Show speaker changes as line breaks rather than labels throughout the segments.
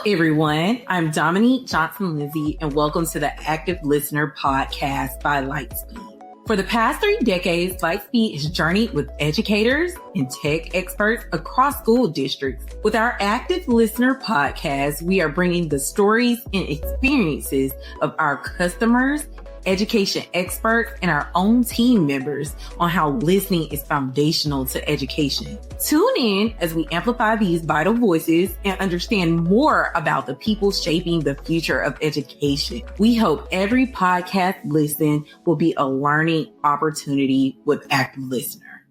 everyone. I'm Dominique Johnson-Lindsay, and welcome to the Active Listener Podcast by Lightspeed. For the past 3 decades, Lightspeed has journeyed with educators and tech experts across school districts. With our Active Listener Podcast, we are bringing the stories and experiences of our customers, education experts, and our own team members on how listening is foundational to education. Tune in as we amplify these vital voices and understand more about the people shaping the future of education. We hope every podcast listen will be a learning opportunity with Active Listener.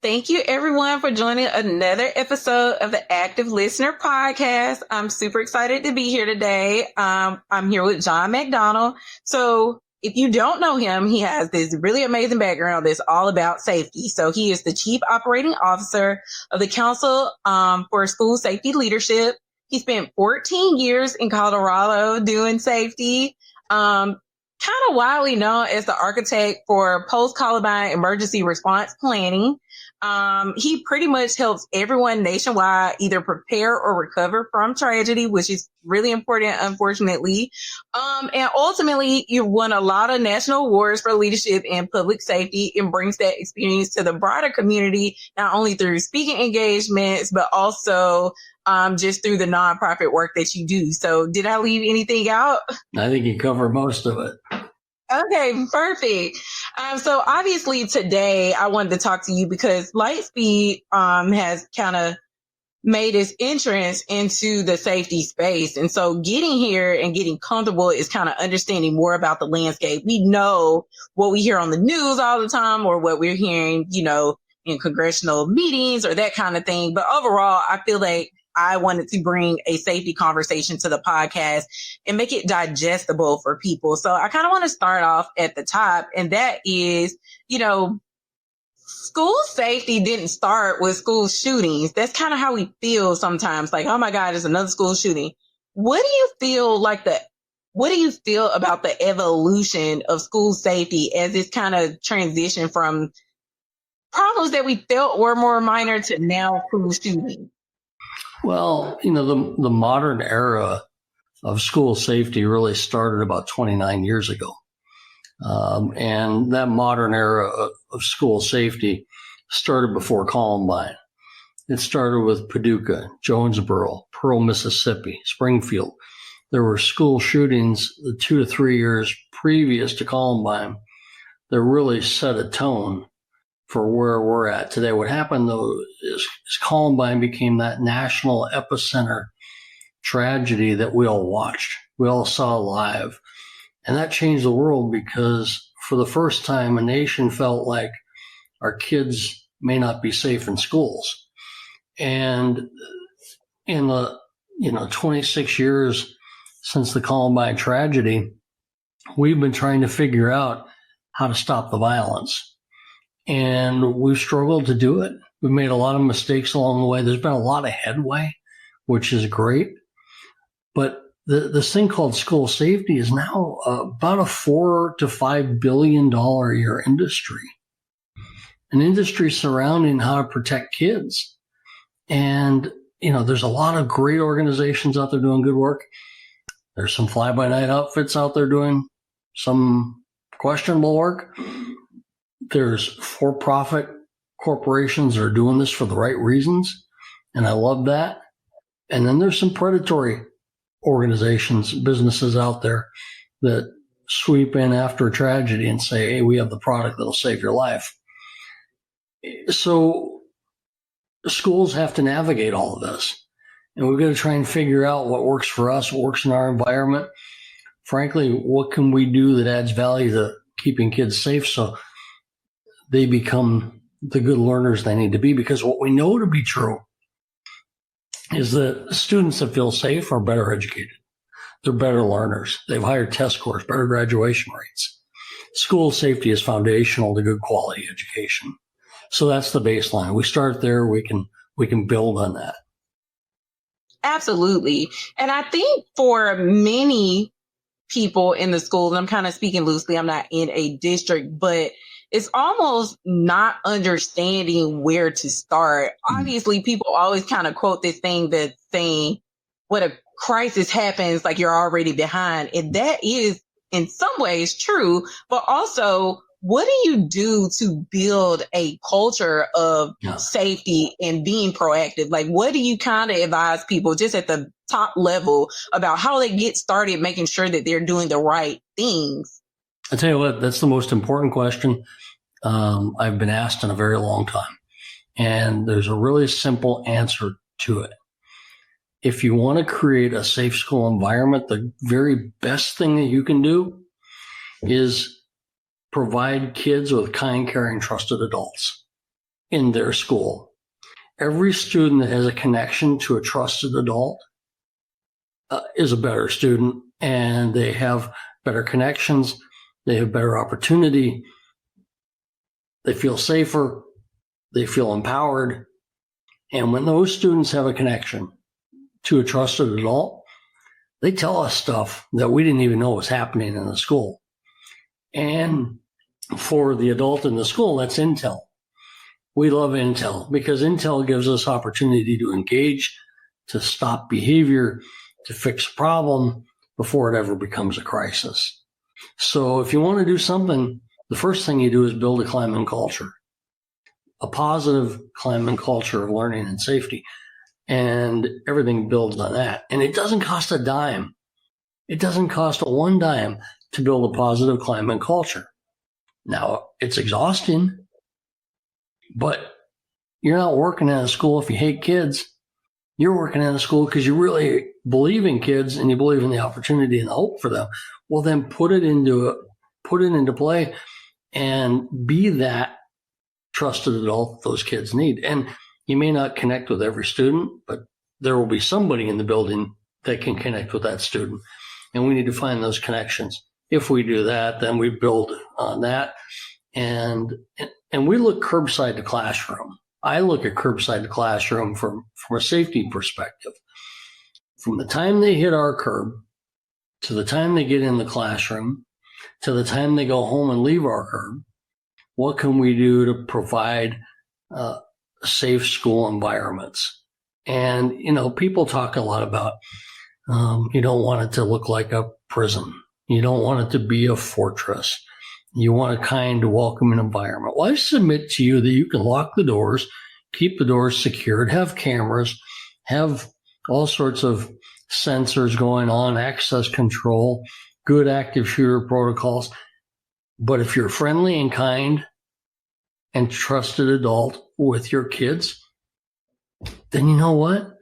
Thank you everyone for joining another episode of the Active Listener Podcast. I'm super excited to be here today. I'm here with John McDonald. So if you don't know him, he has this really amazing background that's all about safety. So he is the Chief Operating Officer of the Council for School Safety Leadership. He spent 14 years in Colorado doing safety, kind of widely known as the architect for post-Columbine emergency response planning. He pretty much helps everyone nationwide either prepare or recover from tragedy, which is really important, unfortunately. And ultimately, you've won a lot of national awards for leadership in public safety and brings that experience to the broader community, not only through speaking engagements, but also just through the nonprofit work that you do. So did I leave anything out?
I think you covered most of it.
Okay, perfect. So obviously today I wanted to talk to you because Lightspeed has kind of made its entrance into the safety space. And so getting here and getting comfortable is kind of understanding more about the landscape. We know what we hear on the news all the time or what we're hearing, in congressional meetings or that kind of thing. But overall, I feel like I wanted to bring a safety conversation to the podcast and make it digestible for people. So I kind of want to start off at the top, and that is, school safety didn't start with school shootings. That's kind of how we feel sometimes, like, oh my God, there's another school shooting. What do you feel about the evolution of school safety as it's kind of transitioned from problems that we felt were more minor to now school shooting?
Well, the modern era of school safety really started about 29 years ago. And that modern era of school safety started before Columbine. It started with Paducah, Jonesboro, Pearl, Mississippi, Springfield. There were school shootings the 2 to 3 years previous to Columbine that really set a tone for where we're at today. What happened, though, is Columbine became that national epicenter tragedy that we all watched, we all saw live. And that changed the world because for the first time, a nation felt like our kids may not be safe in schools. And in the 26 years since the Columbine tragedy, we've been trying to figure out how to stop the violence. And we've struggled to do it. We've made a lot of mistakes along the way. There's been a lot of headway, which is great. But this thing called school safety is now about a $4 to $5 billion a year industry, an industry surrounding how to protect kids. And, there's a lot of great organizations out there doing good work. There's some fly-by-night outfits out there doing some questionable work. There's for-profit corporations that are doing this for the right reasons, and I love that. And then there's some predatory organizations, businesses out there that sweep in after a tragedy and say, hey, we have the product that'll save your life. So schools have to navigate all of this, and we've got to try and figure out what works for us, what works in our environment. Frankly, what can we do that adds value to keeping kids safe so they become the good learners they need to be? Because what we know to be true is that students that feel safe are better educated. They're better learners. They have higher test scores, better graduation rates. School safety is foundational to good quality education. So that's the baseline. We start there. We can build on that.
Absolutely. And I think for many people in the schools, I'm kind of speaking loosely, I'm not in a district, but it's almost not understanding where to start. Obviously, people always kind of quote this thing that's saying, when a crisis happens, like you're already behind. And that is in some ways true, but also what do you do to build a culture of safety and being proactive? Like, what do you kind of advise people just at the top level about how they get started making sure that they're doing the right things?
I tell you what, that's the most important question I've been asked in a very long time. And there's a really simple answer to it. If you want to create a safe school environment, the very best thing that you can do is provide kids with kind, caring, trusted adults in their school. Every student that has a connection to a trusted adult is a better student, and they have better connections. They have better opportunity. They feel safer. They feel empowered. And when those students have a connection to a trusted adult, they tell us stuff that we didn't even know was happening in the school. And for the adult in the school, that's intel. We love intel because intel gives us opportunity to engage, to stop behavior, to fix a problem before it ever becomes a crisis. So if you want to do something, the first thing you do is build a climate culture, a positive climate culture of learning and safety. And everything builds on that. And it doesn't cost a dime. It doesn't cost a one dime to build a positive climate culture. Now, it's exhausting, but you're not working at a school if you hate kids. You're working at a school because you really believe in kids and you believe in the opportunity and the hope for them. Well, then put it into play and be that trusted adult those kids need. And you may not connect with every student, but there will be somebody in the building that can connect with that student. And we need to find those connections. If we do that, then we build on that. And we look curbside to classroom. I look at curbside to classroom from a safety perspective. From the time they hit our curb to the time they get in the classroom to the time they go home and leave our curb, what can we do to provide safe school environments? And, people talk a lot about you don't want it to look like a prison. You don't want it to be a fortress. You want a kind, welcoming environment. Well, I submit to you that you can lock the doors, keep the doors secured, have cameras, have all sorts of sensors going on, access control, good active shooter protocols. But if you're friendly and kind and trusted adult with your kids, then you know what? It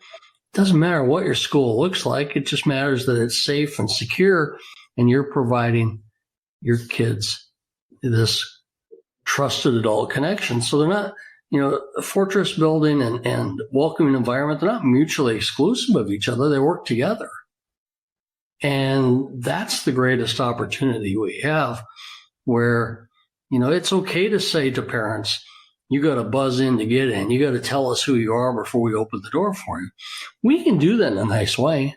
doesn't matter what your school looks like. It just matters that it's safe and secure, and you're providing your kids this trusted adult connection. So they're not, a fortress building and welcoming environment, they're not mutually exclusive of each other. They work together. And that's the greatest opportunity we have where, it's okay to say to parents, you got to buzz in to get in. You got to tell us who you are before we open the door for you. We can do that in a nice way.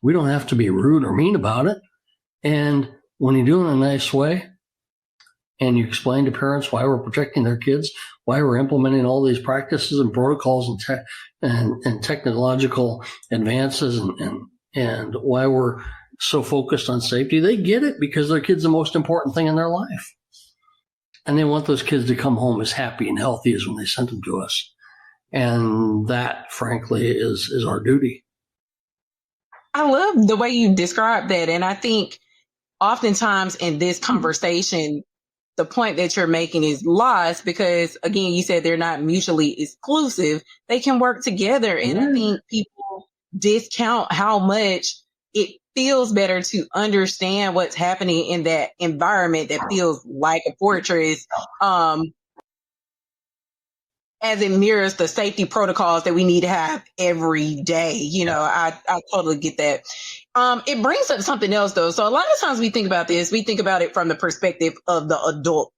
We don't have to be rude or mean about it. And when you do it in a nice way and you explain to parents why we're protecting their kids, why we're implementing all these practices and protocols and technological advances and why we're so focused on safety, they get it because their kid's the most important thing in their life. And they want those kids to come home as happy and healthy as when they sent them to us. And that, frankly, is our duty.
I love the way you described that. And I think oftentimes in this conversation, the point that you're making is lost because, again, you said they're not mutually exclusive. They can work together. And I think people discount how much it feels better to understand what's happening in that environment that feels like a fortress, as it mirrors the safety protocols that we need to have every day. I totally get that. It brings up something else though. So a lot of times we think about this, we think about it from the perspective of the adult.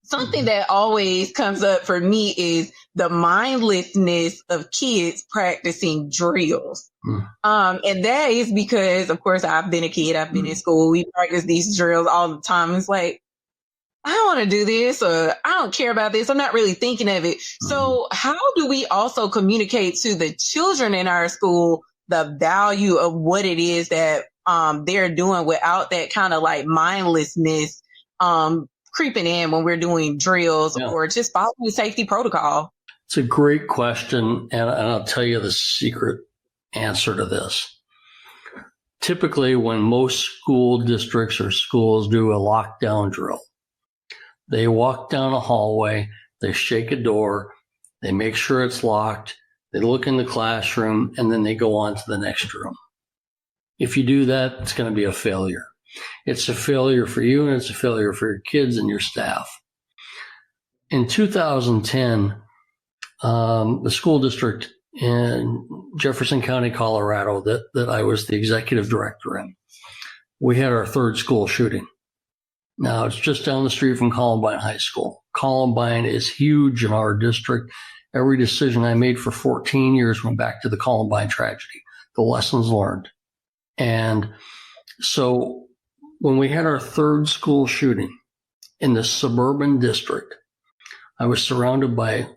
Something that always comes up for me is the mindlessness of kids practicing drills. And that is because, of course, I've been a kid. I've been in school. We practice these drills all the time. It's like, I don't want to do this, or I don't care about this. I'm not really thinking of it. So how do we also communicate to the children in our school the value of what it is that they're doing without that kind of like mindlessness creeping in when we're doing drills or just following safety protocol?
It's a great question, and I'll tell you the secret answer to this. Typically, when most school districts or schools do a lockdown drill, they walk down a hallway, they shake a door, they make sure it's locked, they look in the classroom, and then they go on to the next room. If you do that, it's going to be a failure. It's a failure for you, and it's a failure for your kids and your staff. In 2010, the school district in Jefferson County, Colorado, that I was the executive director in, we had our third school shooting. Now, it's just down the street from Columbine High School. Columbine is huge in our district. Every decision I made for 14 years went back to the Columbine tragedy, the lessons learned. And so when we had our third school shooting in the suburban district, I was surrounded by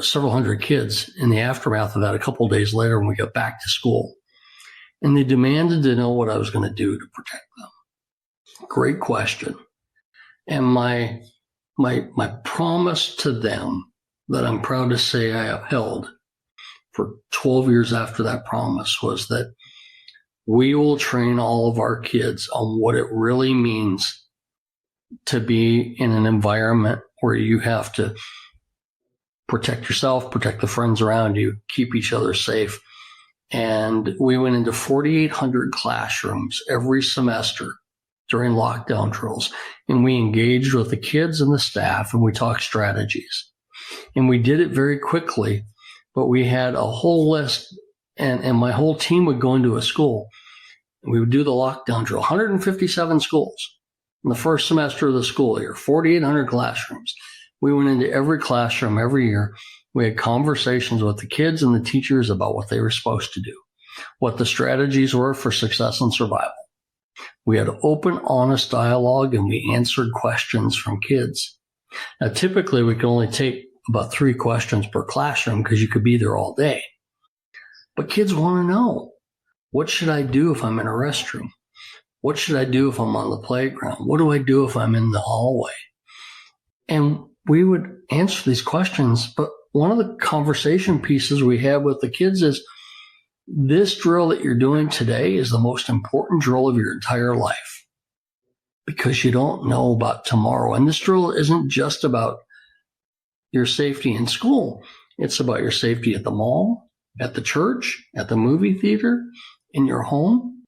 several hundred kids in the aftermath of that a couple of days later when we got back to school. And they demanded to know what I was going to do to protect them. Great question. And my promise to them that I'm proud to say I upheld for 12 years after that promise was that we will train all of our kids on what it really means to be in an environment where you have to protect yourself, protect the friends around you, keep each other safe. And we went into 4,800 classrooms every semester during lockdown drills. And we engaged with the kids and the staff, and we talked strategies. And we did it very quickly, but we had a whole list, and my whole team would go into a school. And we would do the lockdown drill, 157 schools in the first semester of the school year, 4,800 classrooms. We went into every classroom every year. We had conversations with the kids and the teachers about what they were supposed to do, what the strategies were for success and survival. We had open, honest dialogue, and we answered questions from kids. Now, typically, we could only take about 3 questions per classroom because you could be there all day. But kids want to know, what should I do if I'm in a restroom? What should I do if I'm on the playground? What do I do if I'm in the hallway? And we would answer these questions, but one of the conversation pieces we had with the kids is, this drill that you're doing today is the most important drill of your entire life because you don't know about tomorrow. And this drill isn't just about your safety in school. It's about your safety at the mall, at the church, at the movie theater, in your home.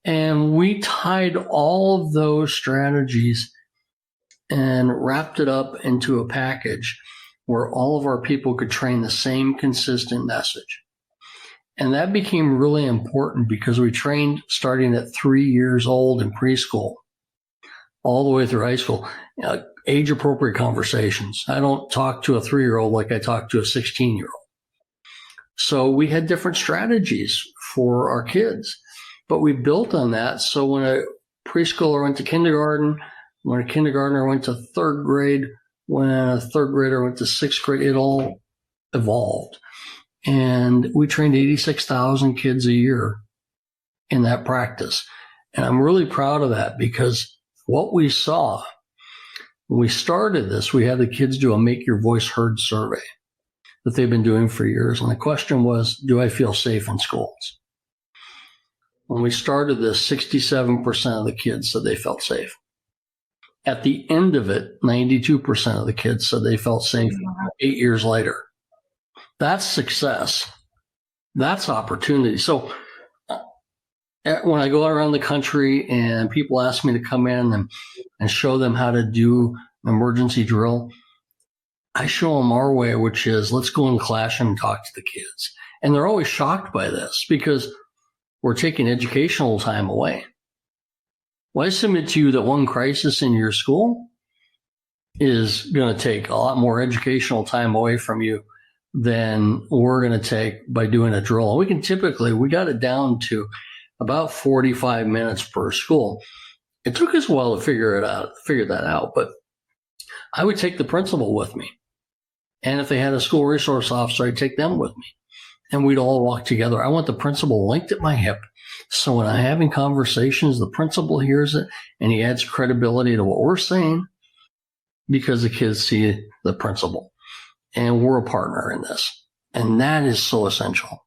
And we tied all of those strategies and wrapped it up into a package where all of our people could train the same consistent message. And that became really important because we trained starting at 3 years old in preschool, all the way through high school, age-appropriate conversations. I don't talk to a 3-year-old like I talk to a 16-year-old. So we had different strategies for our kids, but we built on that. So when a preschooler went to kindergarten, when a kindergartner went to 3rd grade, when a 3rd grader went to 6th grade, it all evolved. And we trained 86,000 kids a year in that practice. And I'm really proud of that because what we saw when we started this, we had the kids do a Make Your Voice Heard survey that they've been doing for years. And the question was, do I feel safe in schools? When we started this, 67% of the kids said they felt safe. At the end of it, 92% of the kids said they felt safe 8 years later. That's success. That's opportunity. So when I go around the country and people ask me to come in and show them how to do an emergency drill, I show them our way, which is let's go in the classroom and talk to the kids. And they're always shocked by this because we're taking educational time away. Well, I submit to you that one crisis in your school is going to take a lot more educational time away from you than we're going to take by doing a drill. We got it down to about 45 minutes per school. It took us a while to figure that out, but I would take the principal with me. And if they had a school resource officer, I'd take them with me. And we'd all walk together. I want the principal linked at my hip. So when I'm having conversations, the principal hears it and he adds credibility to what we're saying because the kids see the principal. And we're a partner in this. And that is so essential.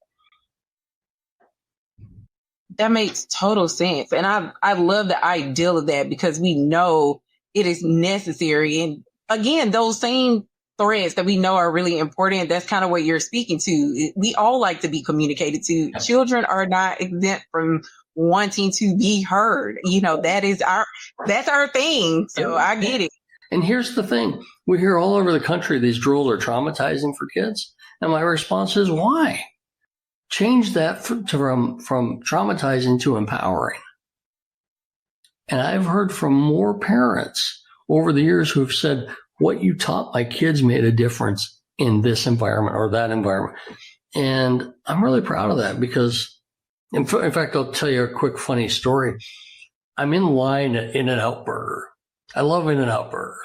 That makes total sense. And I love the ideal of that because we know it is necessary. And again, those same threads that we know are really important, that's kind of what you're speaking to. We all like to be communicated to. Children are not exempt from wanting to be heard. That's our thing. So I get it.
And here's the thing. We hear all over the country these drills are traumatizing for kids. And my response is, why? Change that from traumatizing to empowering. And I've heard from more parents over the years who've said, what you taught my kids made a difference in this environment or that environment. And I'm really proud of that because, in fact, I'll tell you a quick funny story. I'm in line at In-N-Out Burger. I love In-N-Out Burger.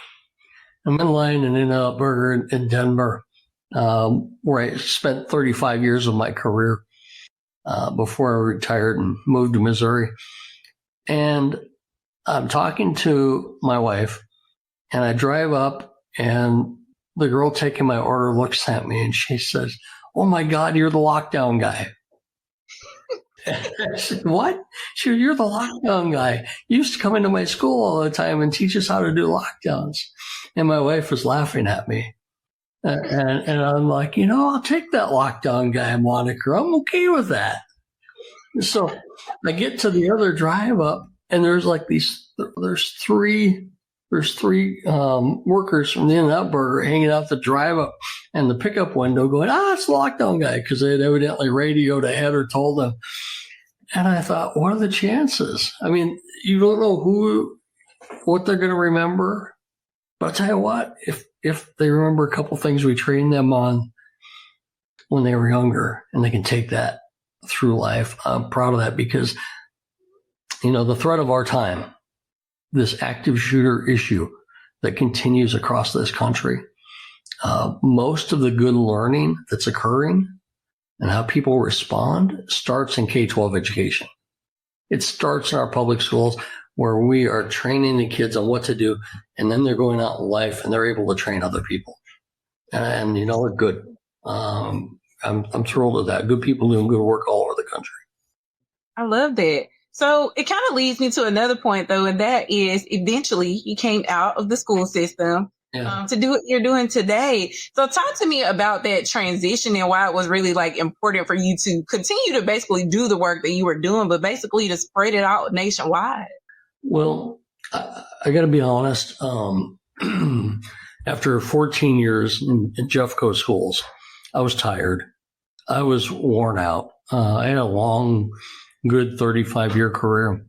I'm in line at In-N-Out Burger in Denver, where I spent 35 years of my career before I retired and moved to Missouri. And I'm talking to my wife, and I drive up, and the girl taking my order looks at me, and she says, "Oh, my God, you're the lockdown guy." I said, "What?" She said, "You're the lockdown guy. You used to come into my school all the time and teach us how to do lockdowns." And my wife was laughing at me. And I'm like, I'll take that lockdown guy moniker. I'm okay with that. So I get to the other drive up, and there's three workers from the In-N-Out Burger hanging out the drive up and the pickup window going, it's the lockdown guy, because they had evidently radioed ahead or told them. And I thought, what are the chances? I mean, you don't know what they're going to remember. But I'll tell you what, if they remember a couple things we trained them on when they were younger, and they can take that through life, I'm proud of that because, the threat of our time, this active shooter issue that continues across this country, most of the good learning that's occurring and how people respond starts in K-12 education. It starts in our public schools, where we are training the kids on what to do, and then they're going out in life and they're able to train other people. And we're good. I'm thrilled with that. Good people doing good work all over the country.
I love that. So it kind of leads me to another point, though, and that is eventually you came out of the school system to do what you're doing today. So talk to me about that transition and why it was really important for you to continue to basically do the work that you were doing, but basically to spread it out nationwide.
Well, I got to be honest. After 14 years in Jeffco schools, I was tired. I was worn out. I had a long, good 35-year career,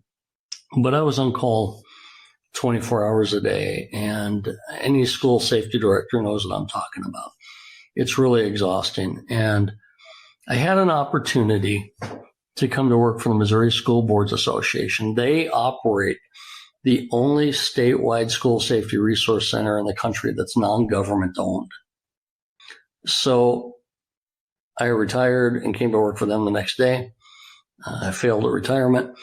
but I was on call 24 hours a day. And any school safety director knows what I'm talking about. It's really exhausting. And I had an opportunity to come to work for the Missouri School Boards Association. They operate the only statewide school safety resource center in the country that's non-government owned. So I retired and came to work for them the next day. I failed at retirement.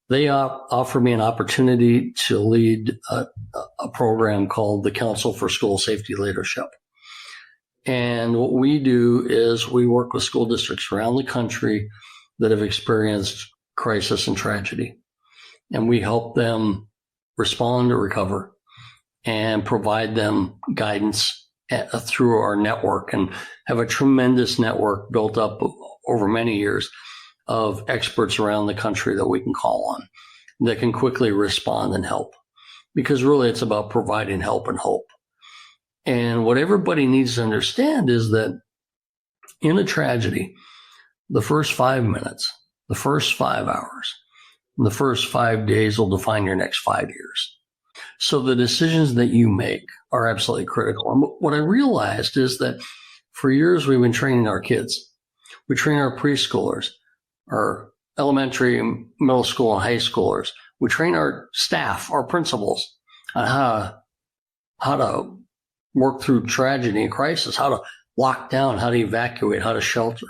They offered me an opportunity to lead a program called the Council for School Safety Leadership. And what we do is we work with school districts around the country that have experienced crisis and tragedy. And we help them respond or recover and provide them guidance through our network, and have a tremendous network built up over many years of experts around the country that we can call on that can quickly respond and help. Because really it's about providing help and hope. And what everybody needs to understand is that in a tragedy, the first 5 minutes, the first 5 hours, and the first 5 days will define your next 5 years. So the decisions that you make are absolutely critical. And what I realized is that for years we've been training our kids. We train our preschoolers, our elementary, middle school, and high schoolers. We train our staff, our principals, on how to work through tragedy and crisis, how to lock down, how to evacuate, how to shelter.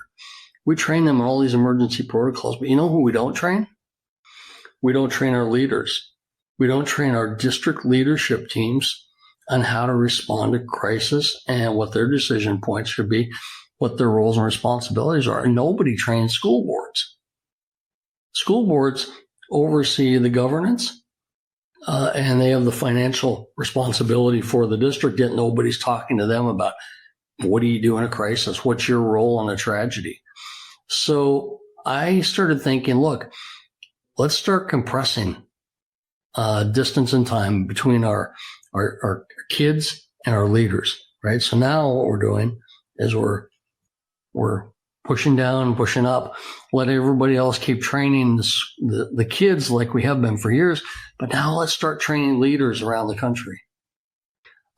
We train them in all these emergency protocols. But you know who we don't train? We don't train our leaders. We don't train our district leadership teams on how to respond to crisis and what their decision points should be, what their roles and responsibilities are. And nobody trains school boards. School boards oversee the governance, and they have the financial responsibility for the district, yet nobody's talking to them about what do you do in a crisis? What's your role in a tragedy? So I started thinking, look, let's start compressing distance and time between our kids and our leaders, right? So now what we're doing is we're pushing down and pushing up, let everybody else keep training the kids like we have been for years. But now let's start training leaders around the country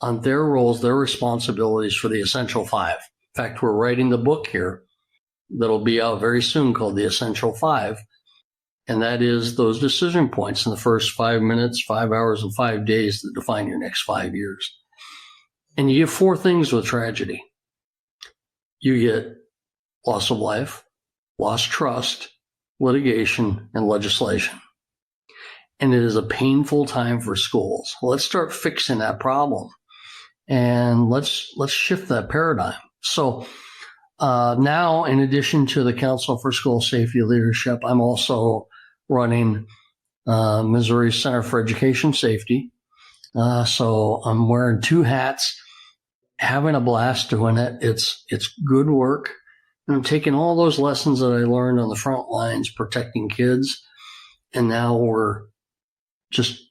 on their roles, their responsibilities for the Essential Five. In fact, we're writing the book here that'll be out very soon called The Essential Five. And that is those decision points in the first 5 minutes, 5 hours, and 5 days that define your next 5 years. And you get four things with tragedy. You get loss of life, lost trust, litigation, and legislation. And it is a painful time for schools. Let's start fixing that problem. And let's shift that paradigm. So now, in addition to the Council for School Safety Leadership, I'm also running Missouri Center for Education Safety. So I'm wearing two hats, having a blast doing it. It's good work. And I'm taking all those lessons that I learned on the front lines, protecting kids, and now we're just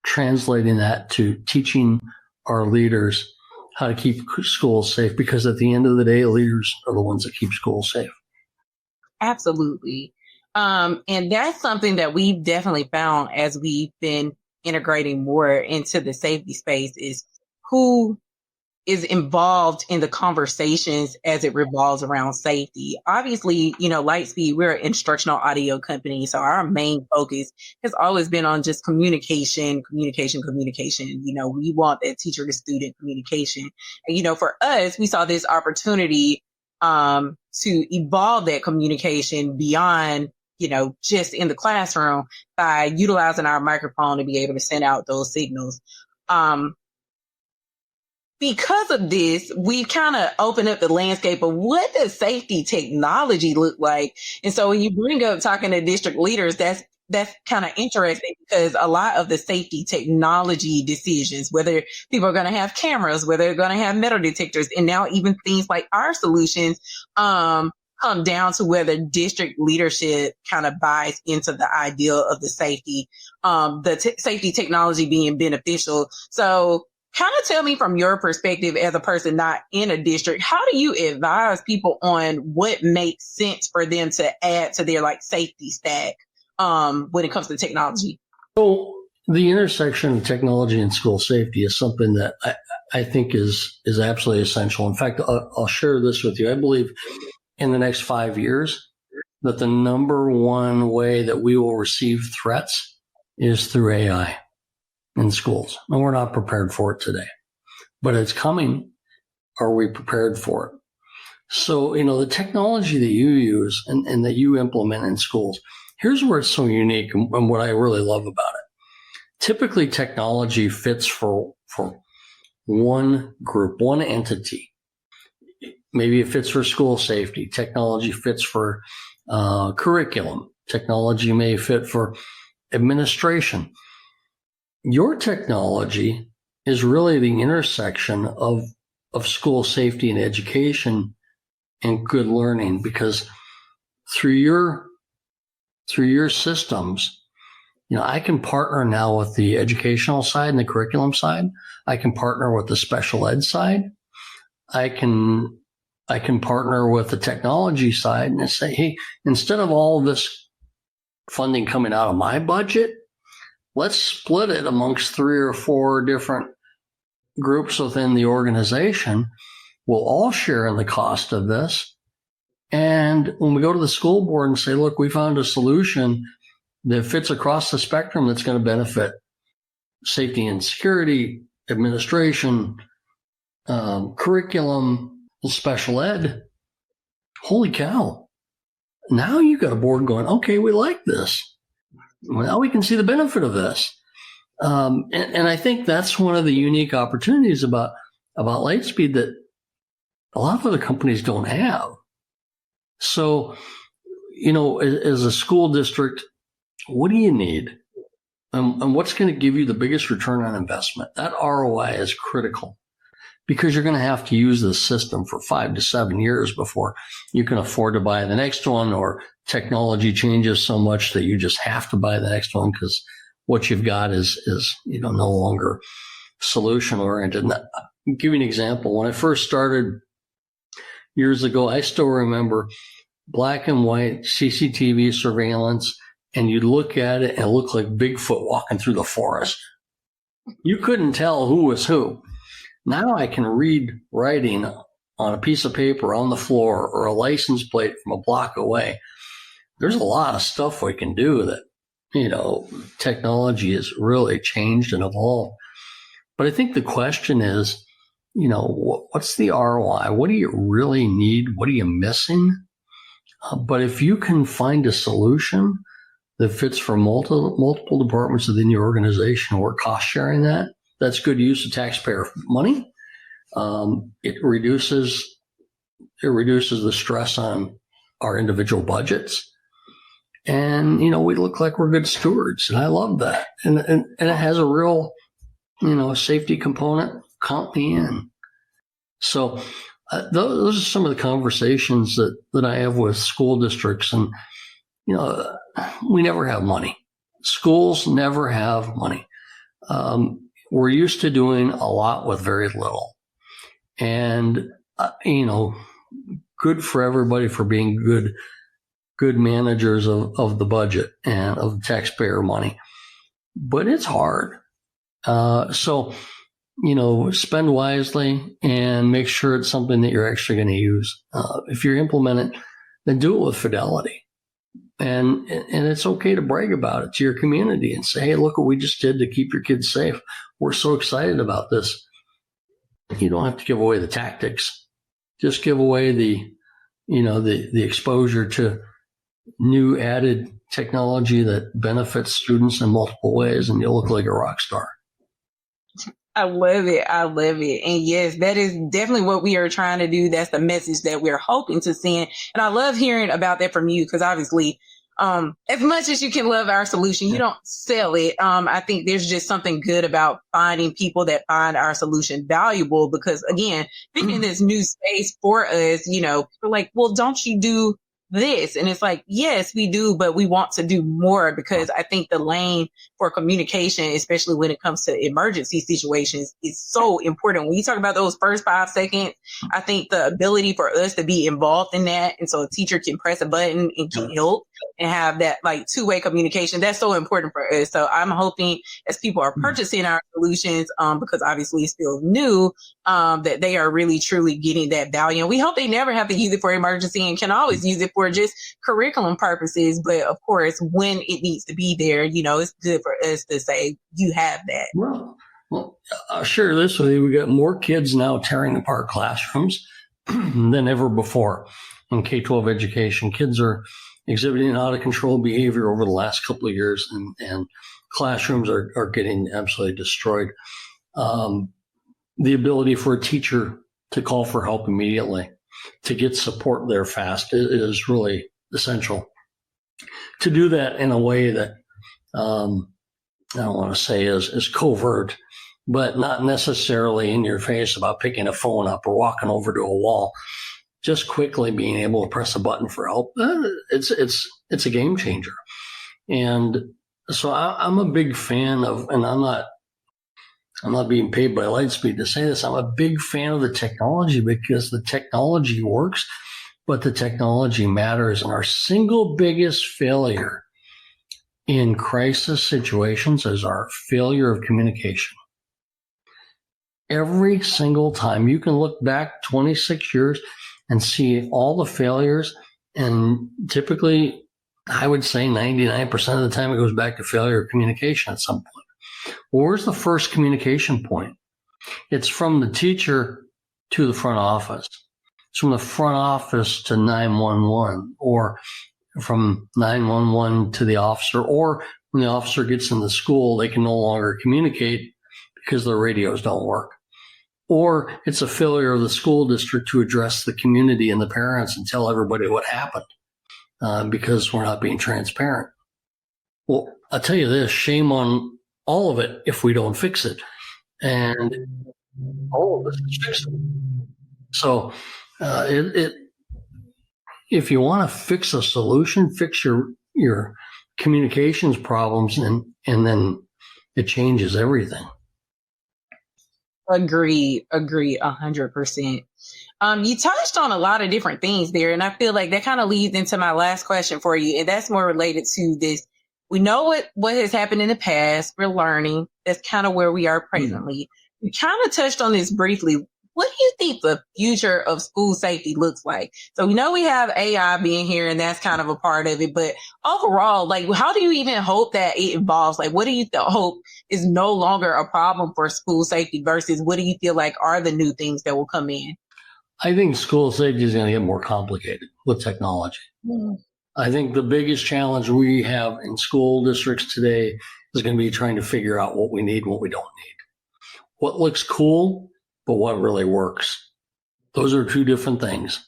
translating that to teaching our leaders how to keep schools safe, because at the end of the day, leaders are the ones that keep schools safe.
Absolutely. And that's something that we've definitely found as we've been integrating more into the safety space is who is involved in the conversations as it revolves around safety. Obviously, Lightspeed, we're an instructional audio company. So our main focus has always been on just communication. We want that teacher to student communication. And, for us, we saw this opportunity to evolve that communication beyond, just in the classroom by utilizing our microphone to be able to send out those signals. Because of this, we've kind of opened up the landscape of what does safety technology look like? And so when you bring up talking to district leaders, that's kind of interesting because a lot of the safety technology decisions, whether people are going to have cameras, whether they're going to have metal detectors, and now even things like our solutions, come down to whether district leadership kind of buys into the idea of the safety, safety technology being beneficial. So kind of tell me from your perspective as a person not in a district, how do you advise people on what makes sense for them to add to their safety stack when it comes to technology?
So the intersection of technology and school safety is something that I think is absolutely essential. In fact, I'll share this with you. I believe in the next 5 years that the number one way that we will receive threats is through AI in schools. And we're not prepared for it today, but it's coming. Are we prepared for it? So, the technology that you use and that you implement in schools, here's where it's so unique and what I really love about it. Typically, technology fits for one group, one entity. Maybe it fits for school safety. Technology fits for curriculum. Technology may fit for administration. Your technology is really the intersection of school safety and education and good learning, because through your systems, I can partner now with the educational side and the curriculum side. I can partner with the special ed side. I can partner with the technology side and say, hey, instead of all of this funding coming out of my budget, let's split it amongst 3 or 4 different groups within the organization. We'll all share in the cost of this. And when we go to the school board and say, look, we found a solution that fits across the spectrum that's going to benefit safety and security, administration, curriculum, and special ed. Holy cow. Now you got a board going, okay, we like this. Well, now we can see the benefit of this. And I think that's one of the unique opportunities about Lightspeed that a lot of other companies don't have. So, as a school district, what do you need? And what's going to give you the biggest return on investment? That ROI is critical because you're going to have to use this system for 5 to 7 years before you can afford to buy the next one, or technology changes so much that you just have to buy the next one because what you've got is no longer solution oriented. I'll give you an example. When I first started years ago, I still remember black and white CCTV surveillance, and you'd look at it and it looked like Bigfoot walking through the forest. You couldn't tell who was who. Now I can read writing on a piece of paper on the floor or a license plate from a block away. There's a lot of stuff we can do that, technology has really changed and evolved. But I think the question is, what's the ROI? What do you really need? What are you missing? But if you can find a solution that fits for multiple departments within your organization, or cost sharing that's good use of taxpayer money. It reduces the stress on our individual budgets. And, we look like we're good stewards. And I love that. And it has a real, safety component. Count me in. So those are some of the conversations that I have with school districts. And, we never have money. Schools never have money. We're used to doing a lot with very little. And, good for everybody for being good managers of the budget and of the taxpayer money. But it's hard. So, spend wisely and make sure it's something that you're actually going to use. If you're implementing it, then do it with fidelity. And it's okay to brag about it to your community and say, hey, look what we just did to keep your kids safe. We're so excited about this. You don't have to give away the tactics. Just give away the exposure to new added technology that benefits students in multiple ways, and you'll look like a rock star.
I love it. And yes, that is definitely what we are trying to do. That's the message that we're hoping to send. And I love hearing about that from you, because obviously, as much as you can love our solution, you don't sell it. I think there's just something good about finding people that find our solution valuable, because again, being in this new space for us, people are like, well, don't you do this? And it's like, yes, we do, but we want to do more, because I think the lane for communication, especially when it comes to emergency situations, is so important. When you talk about those first 5 seconds, I think the ability for us to be involved in that, and so a teacher can press a button and get help and have that like two-way communication, that's so important for us. So I'm hoping as people are purchasing our solutions, because obviously it's still new, that they are really truly getting that value. And we hope they never have to use it for emergency and can always use it for just curriculum purposes. But of course, when it needs to be there, it's good for us to say, you have that.
Well, I'll share this with you. We got more kids now tearing apart classrooms than ever before in K-12 education. Kids are exhibiting out of control behavior over the last couple of years, and classrooms are getting absolutely destroyed. The ability for a teacher to call for help immediately, to get support there fast, is really essential. To do that in a way that I don't want to say is covert, but not necessarily in your face about picking a phone up or walking over to a wall. Just quickly being able to press a button for help, it's a game changer. And so I'm a big fan of, and I'm not being paid by Lightspeed to say this, I'm a big fan of the technology, because the technology works, but the technology matters. And our single biggest failure in crisis situations is our failure of communication. Every single time, you can look back 26 years and see all the failures, and typically, I would say 99% of the time it goes back to failure of communication at some point. Well, where's the first communication point? It's from the teacher to the front office. It's from the front office to 911, or from 911 to the officer, or when the officer gets in the school, they can no longer communicate because their radios don't work. Or it's a failure of the school district to address the community and the parents and tell everybody what happened because we're not being transparent. Well, I'll tell you this, shame on all of it if we don't fix it. And all of this is fixable. So if you want to fix a solution, fix your communications problems, and then it changes everything.
Agree 100%. You touched on a lot of different things there, and I feel like that kind of leads into my last question for you, and that's more related to this. We know what has happened in the past. We're learning. That's kind of where we are presently. We kind of touched on this briefly. What do you think the future of school safety looks like? So we know we have AI being here, and that's kind of a part of it. But overall, like, how do you even hope that it evolves? Like, what do you hope is no longer a problem for school safety versus what do you feel like are the new things that will come in?
I think school safety is going to get more complicated with technology. I think the biggest challenge we have in school districts today is going to be trying to figure out what we need and what we don't need. What looks cool, but what really works. Those are two different things.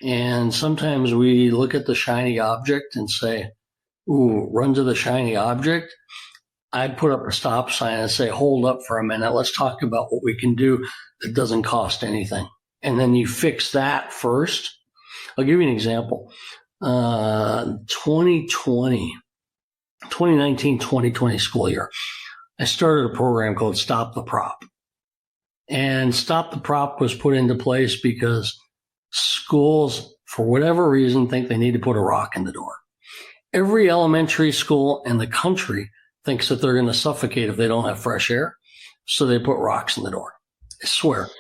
And sometimes we look at the shiny object and say, ooh, run to the shiny object. I'd put up a stop sign and say, hold up for a minute. Let's talk about what we can do that doesn't cost anything. And then you fix that first. I'll give you an example. 2019-2020 school year, I started a program called Stop the Prop. And Stop the Prop was put into place because schools, for whatever reason, think they need to put a rock in the door. Every elementary school in the country thinks that they're going to suffocate if they don't have fresh air, so they put rocks in the door. I swear. It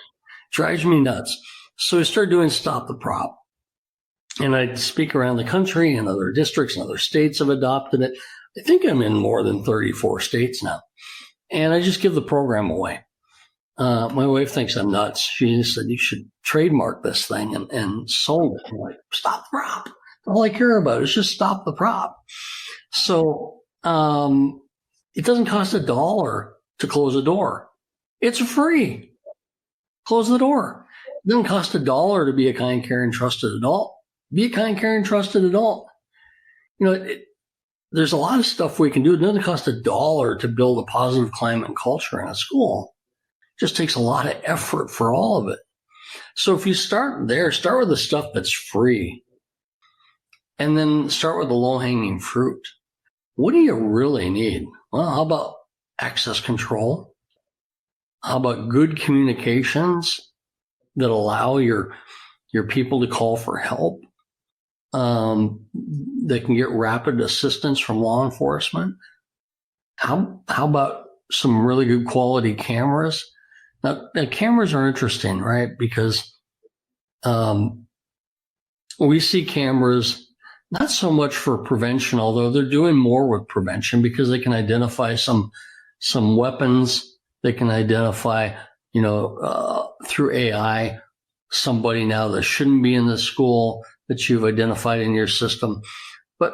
drives me nuts. So I started doing Stop the Prop. And I speak around the country, and other districts and other states have adopted it. I think I'm in more than 34 states now. And I just give the program away. My wife thinks I'm nuts. She said, you should trademark this thing, and sold it. I'm like, stop the prop. All I care about is just stop the prop. So it doesn't cost $1 to close a door. It's free. Close the door. It doesn't cost $1 to be a kind, caring, trusted adult. Be a kind, caring, trusted adult. You know, there's a lot of stuff we can do. It doesn't cost $1 to build a positive climate and culture in a school. It just takes a lot of effort for all of it. So if you start there, start with the stuff that's free, and then start with the low-hanging fruit. What do you really need? Well, how about access control? How about good communications that allow your people to call for help? They can get rapid assistance from law enforcement. How about some really good quality cameras? Now, the cameras are interesting, right? Because we see cameras not so much for prevention, although they're doing more with prevention because they can identify some weapons. They can identify, through AI, somebody now that shouldn't be in the school that you've identified in your system. But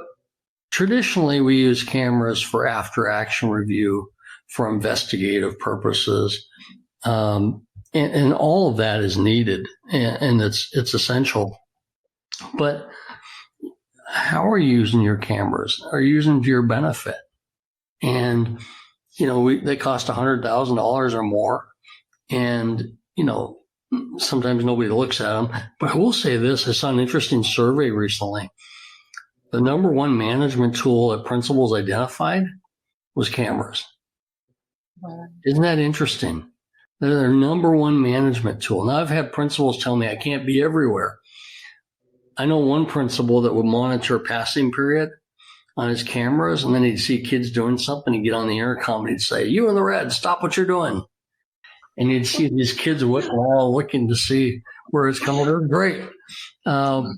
traditionally, we use cameras for after-action review, for investigative purposes, and all of that is needed, and it's essential. But how are you using your cameras? Are you using them to your benefit? And they cost $100,000 or more, and sometimes nobody looks at them. But I will say this: I saw an interesting survey recently. The number one management tool that principals identified was cameras. Wow. Isn't that interesting? They're their number one management tool. Now, I've had principals tell me I can't be everywhere. I know one principal that would monitor a passing period on his cameras, and then he'd see kids doing something. He'd get on the intercom and he'd say, "You in the red, stop what you're doing." And you'd see these kids all looking to see where it's coming. They're great. But,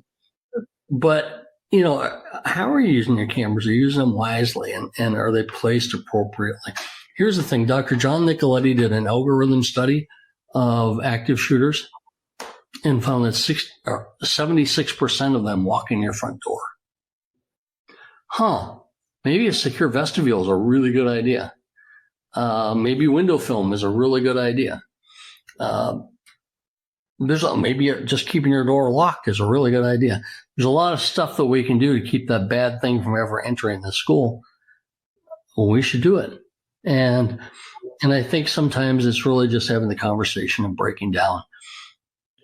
how are you using your cameras? Are you using them wisely, and are they placed appropriately? Here's the thing. Dr. John Nicoletti did an algorithm study of active shooters. and found that 76% of them walk in your front door. Maybe a secure vestibule is a really good idea. Maybe window film is a really good idea. Maybe just keeping your door locked is a really good idea. There's a lot of stuff that we can do to keep that bad thing from ever entering the school. Well, we should do it. And I think sometimes it's really just having the conversation and breaking down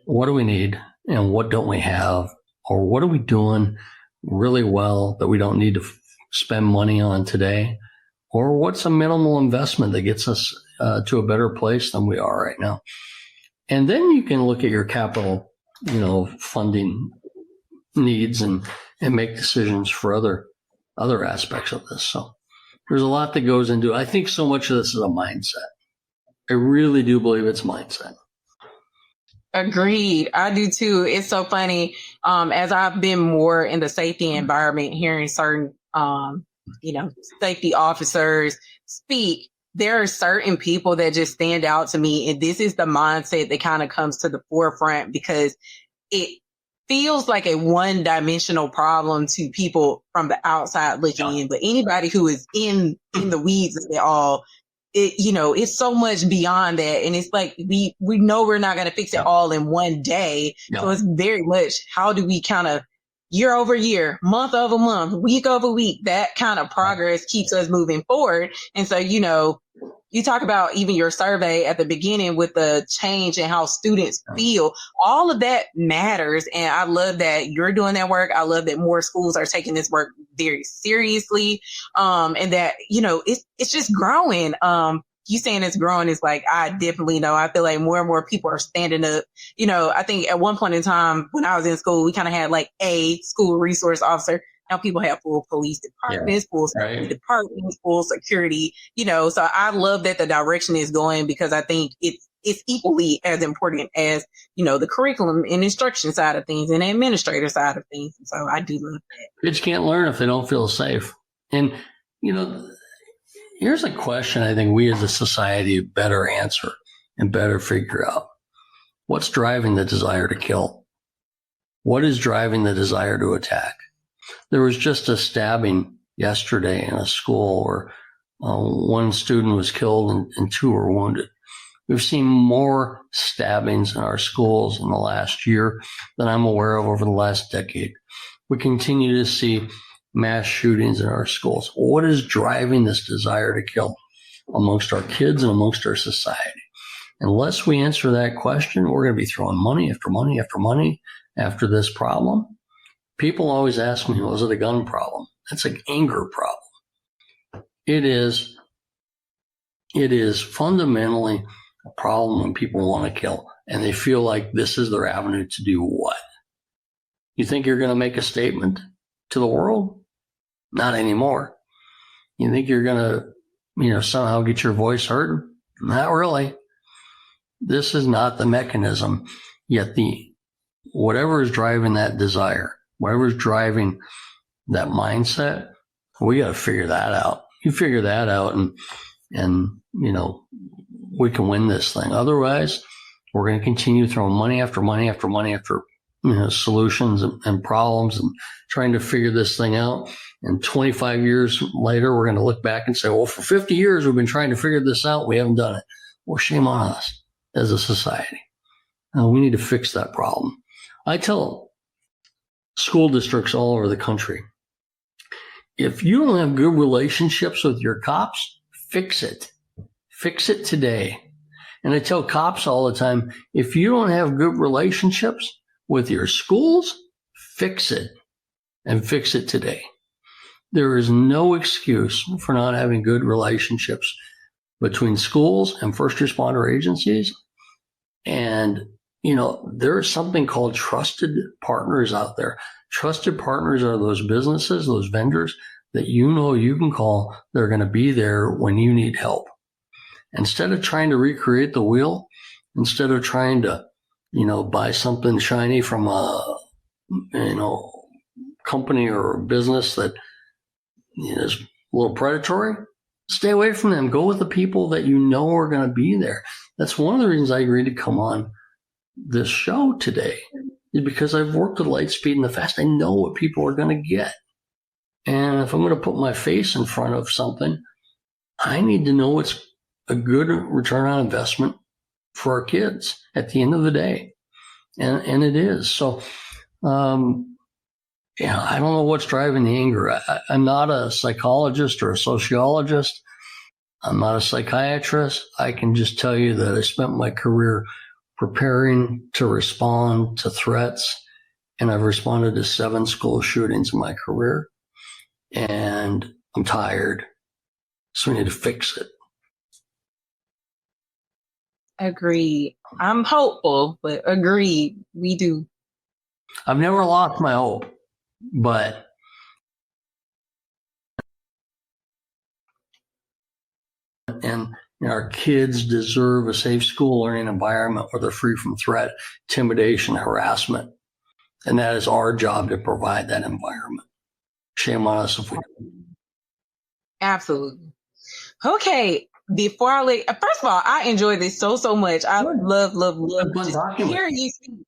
what do we need and what don't we have, or what are we doing really well that we don't need to spend money on today, or what's a minimal investment that gets us to a better place than we are right now. And then you can look at your capital, funding needs and make decisions for other aspects of this. So there's a lot that goes into it. I think so much of this is a mindset. I really do believe it's mindset.
Agreed. I do too. It's so funny. As I've been more in the safety environment, hearing certain, safety officers speak, there are certain people that just stand out to me. And this is the mindset that kind of comes to the forefront, because it feels like a one-dimensional problem to people from the outside looking in. But anybody who is in the weeds of it all, it's so much beyond that. And it's like, we know we're not going to fix it all in one day. So it's very much, how do we kind of year over year, month over month, week over week, that kind of progress keeps us moving forward. And so, you talk about even your survey at the beginning with the change in how students feel. All of that matters. And I love that you're doing that work. I love that more schools are taking this work very seriously. And that, it's just growing. You saying it's growing is like, I definitely know. I feel like more and more people are standing up. I think at one point in time when I was in school, we kind of had like a school resource officer. Now people have full police departments, full security departments, full security, so I love that the direction is going, because I think it's equally as important as, the curriculum and instruction side of things and the administrator side of things. So I do love that.
Kids can't learn if they don't feel safe. And, here's a question I think we as a society better answer and better figure out. What's driving the desire to kill? What is driving the desire to attack? There was just a stabbing yesterday in a school where one student was killed and two were wounded. We've seen more stabbings in our schools in the last year than I'm aware of over the last decade. We continue to see mass shootings in our schools. What is driving this desire to kill amongst our kids and amongst our society? Unless we answer that question, we're going to be throwing money after money after money after this problem. People always ask me, was it a gun problem? It's an anger problem. It is fundamentally a problem when people want to kill, and they feel like this is their avenue to do what? You think you're going to make a statement to the world? Not anymore. You think you're going to, somehow get your voice heard? Not really. This is not the mechanism. Yet whatever is driving that desire, whatever's driving that mindset, we got to figure that out. You figure that out and we can win this thing. Otherwise, we're going to continue throwing money after money after money after solutions and problems and trying to figure this thing out. And 25 years later, we're going to look back and say, well, for 50 years, we've been trying to figure this out. We haven't done it. Well, shame on us as a society. We need to fix that problem. I tell school districts all over the country, if you don't have good relationships with your cops, fix it. Fix it today. And I tell cops all the time, if you don't have good relationships with your schools, fix it, and fix it today. There is no excuse for not having good relationships between schools and first responder agencies. And, there is something called trusted partners out there. Trusted partners are those businesses, those vendors that you can call. They're going to be there when you need help. Instead of trying to recreate the wheel, instead of trying to, buy something shiny from a, company or a business that is a little predatory, stay away from them. Go with the people that are going to be there. That's one of the reasons I agreed to come on this show today is because I've worked with Lightspeed in the past. I know what people are going to get. And if I'm going to put my face in front of something, I need to know it's a good return on investment for our kids at the end of the day. And it is. So, I don't know what's driving the anger. I'm not a psychologist or a sociologist. I'm not a psychiatrist. I can just tell you that I spent my career preparing to respond to threats, and I've responded to 7 school shootings in my career, and I'm tired. So we need to fix it.
Agreed. I'm hopeful, but agreed. We do.
I've never lost my hope, but our kids deserve a safe school learning environment where they're free from threat, intimidation, harassment. And that is our job to provide that environment. Shame on us if we don't.
Absolutely. Okay. Before I first of all, I enjoy this so much. I love just hearing you speak.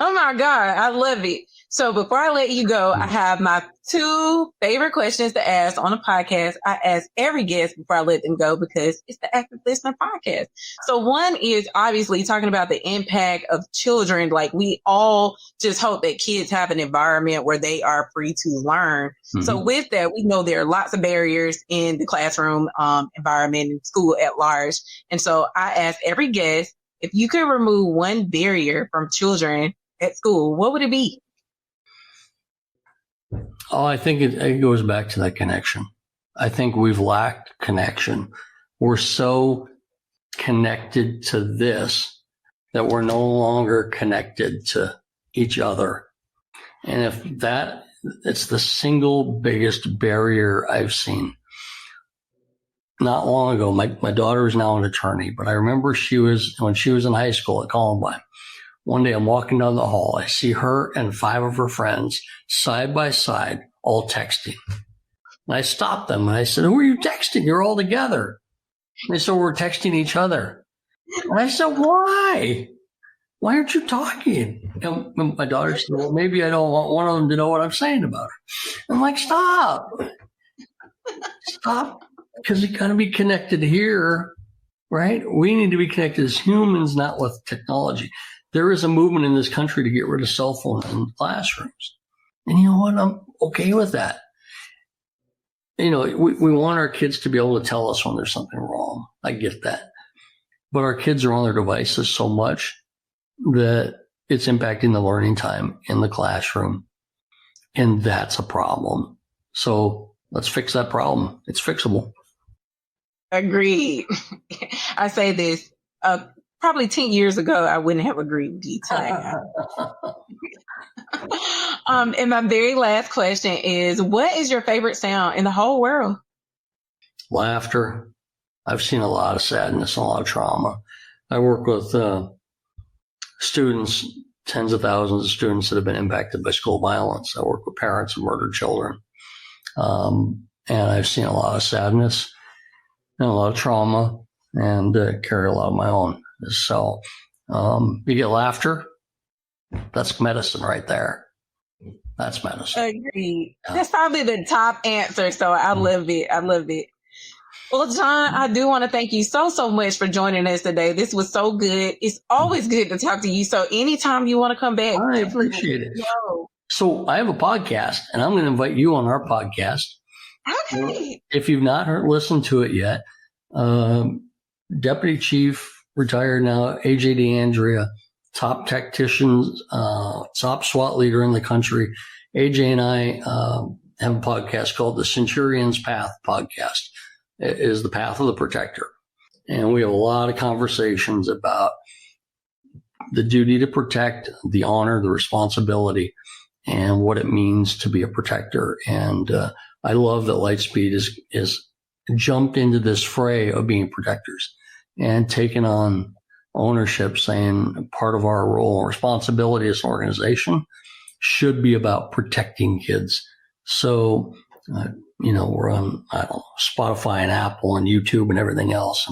Oh my God, I love it. So before I let you go, I have my 2 favorite questions to ask on a podcast. I ask every guest before I let them go because it's the Active Listener podcast. So one is obviously talking about the impact of children. Like, we all just hope that kids have an environment where they are free to learn. Mm-hmm. So with that, we know there are lots of barriers in the classroom environment and school at large. And so I ask every guest, if you could remove one barrier from children at school, what would it be?
Oh, I think it goes back to that connection. I think we've lacked connection. We're so connected to this that we're no longer connected to each other. And it's the single biggest barrier I've seen. Not long ago, my daughter is now an attorney, but I remember when she was in high school at Columbine. One day I'm walking down the hall. I see her and 5 of her friends side by side, all texting. And I stopped them and I said, "Who are you texting? You're all together." And they said, "We're texting each other." And I said, "Why? Why aren't you talking?" And my daughter said, "Well, maybe I don't want one of them to know what I'm saying about her." I'm like, stop. Stop. Because you got to be connected here, right? We need to be connected as humans, not with technology. There is a movement in this country to get rid of cell phones in classrooms. And you know what? I'm okay with that. We want our kids to be able to tell us when there's something wrong. I get that. But our kids are on their devices so much that it's impacting the learning time in the classroom. And that's a problem. So let's fix that problem. It's fixable.
Agreed. I say this, probably 10 years ago, I wouldn't have agreed with you today. And my very last question is, what is your favorite sound in the whole world?
Laughter. I've seen a lot of sadness, a lot of trauma. I work with students, tens of thousands of students that have been impacted by school violence. I work with parents of murdered children. And I've seen a lot of sadness and a lot of trauma, and carry a lot of my own. So you get laughter, that's medicine right there. That's medicine.
Agreed. Yeah. That's probably the top answer. So I love it. I love it. Well, John, I do want to thank you so much for joining us today. This was so good. It's always good to talk to you. So anytime you want to come back.
I appreciate it. So I have a podcast, and I'm going to invite you on our podcast.
Okay.
If you've not listened to it yet, Deputy Chief, retired now, AJ DeAndrea, top tacticians, top SWAT leader in the country. AJ and I have a podcast called the Centurion's Path podcast. It is the path of the protector. And we have a lot of conversations about the duty to protect, the honor, the responsibility, and what it means to be a protector. And I love that Lightspeed is jumped into this fray of being protectors and taken on ownership, saying part of our role and responsibility as an organization should be about protecting kids. So, we're on, Spotify and Apple and YouTube and everything else.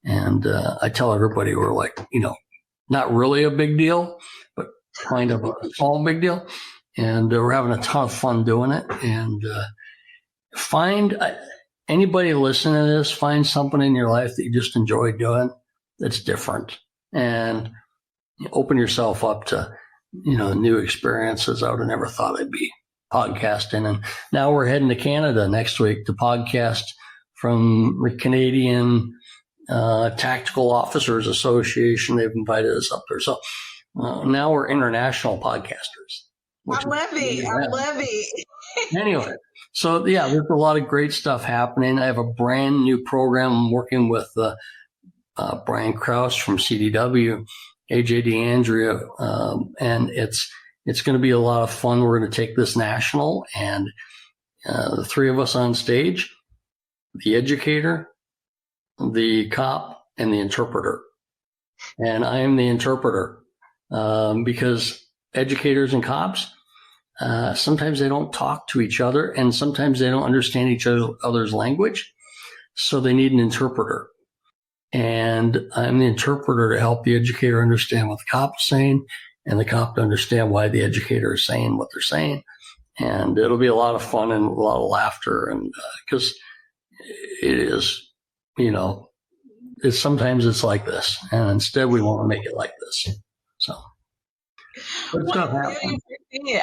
And I tell everybody, we're like, not really a big deal, but kind of a small big deal. And we're having a ton of fun doing it. And find anybody listening to this, find something in your life that you just enjoy doing that's different, and open yourself up to, new experiences. I would have never thought I'd be podcasting. And now we're heading to Canada next week to podcast from the Canadian Tactical Officers Association. They've invited us up there. So now we're international podcasters.
I love it.
Anyway, so yeah, there's a lot of great stuff happening. I have a brand new program. I'm working with Brian Krause from CDW, AJ DeAndrea, and it's going to be a lot of fun. We're going to take this national, and the three of us on stage, the educator, the cop, and the interpreter. And I am the interpreter because educators and cops, sometimes they don't talk to each other, and sometimes they don't understand each other's language. So they need an interpreter. And I'm the interpreter to help the educator understand what the cop is saying, and the cop to understand why the educator is saying what they're saying. And it'll be a lot of fun and a lot of laughter. And because it is, sometimes it's like this. And instead we want to make it like this. So. Good stuff happening.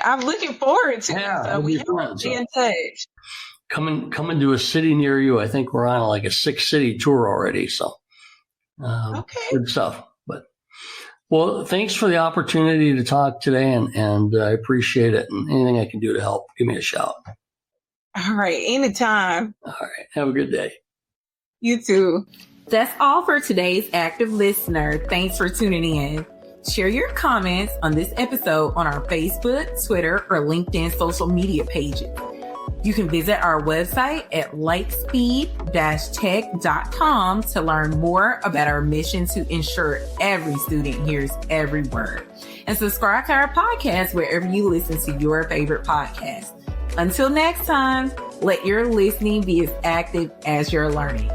I'm looking forward to it. So we have to be in touch.
Coming to a city near you. I think we're on like a 6-city tour already. So
okay.
Good stuff. But well, thanks for the opportunity to talk today, and I appreciate it. And anything I can do to help, give me a shout.
All right, anytime.
All right, have a good day.
You too. That's all for today's Active Listener. Thanks for tuning in. Share your comments on this episode on our Facebook, Twitter, or LinkedIn social media pages. You can visit our website at lightspeed-tech.com to learn more about our mission to ensure every student hears every word. And subscribe to our podcast wherever you listen to your favorite podcast. Until next time, let your listening be as active as your learning.